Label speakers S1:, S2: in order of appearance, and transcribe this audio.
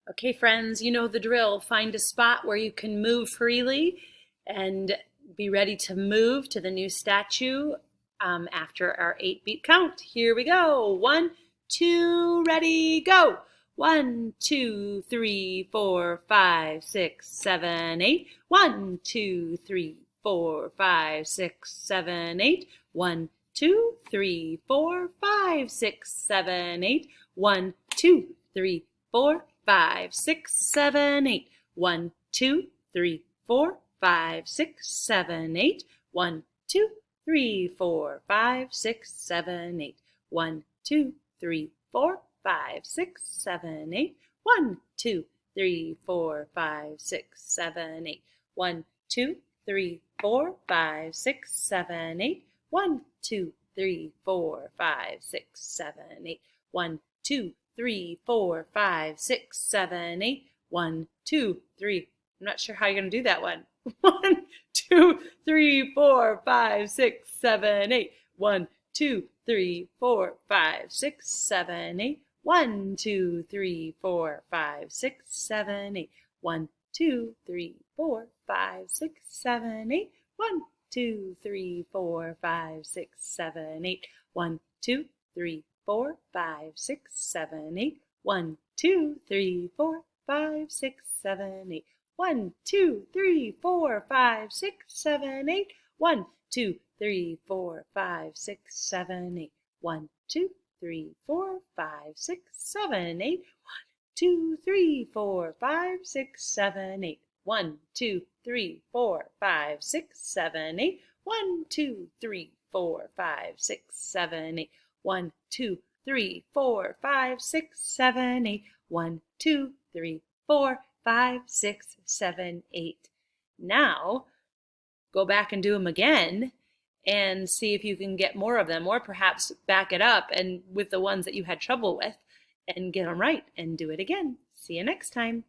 S1: Okay, friends, you know the drill. Find a spot where you can move freely and be ready to move to the new statue after our 8-beat count. Here we go. 1, 2, ready, go. 1, 2, 3, 4, 5, 6, 7, 8. 1, 2, 3, 4, 5, 6, 7, 8. 1, 2, 3, 4, 5, 6, 7, 8. 1, 2, 3, 4, 5, 6, 7, 8. 1, 2, 3, 4, 5, 6, 7, 8. 1, 2, 3, 4, 5, 6, 7, 8. 1, 2, 3, 4, 5, 6, 7, 8. 1, 2, 3, 4, 5, 6, 7, 8. 1, 2, 3, 4, 5, 6, 7, 8. 1, 2, 3, 4, 5, 6, 7, 8. 1, 2, 3, 4, 5, 6, 7, 8. 1, 2, 3. I'm not sure how you're going to do that one. 1, 2, 3, 4, 5, 6, 7, 8. 1, 2, 3, 4, 5, 6, 7, 8. 1, 2, 3, 4, 5, 6, 7, 8. 1, 2, 3, 4, 5, 6, 7, 8. 1, 2, 3, 4, 5, 6, 7, 8. 1, 2, 3, 4, 5, 6, 7, 8. 1, 2, 3, 4, 5, 6, 7, 8. 1, 2, 3, 4, 5, 6, 7, 8. 1, 2, 3, 4, 5, 6, 7, 8. 1, 2, 3, 4, 5, 6, 7, 8. 2, 3, 4, 5, 6, 7, 8. 1, 2, 3, 4, 5, 6, 7, 8. 1, 2, 3, 4, 5, 6, 7, 8. 1, 2, 3, 4, 5, 6, 7, 8. 1, 2, 3, 4, 5, 6, 7, 8. Now, go back and do them again and see if you can get more of them, or perhaps back it up and with the ones that you had trouble with and get them right and do it again. See you next time.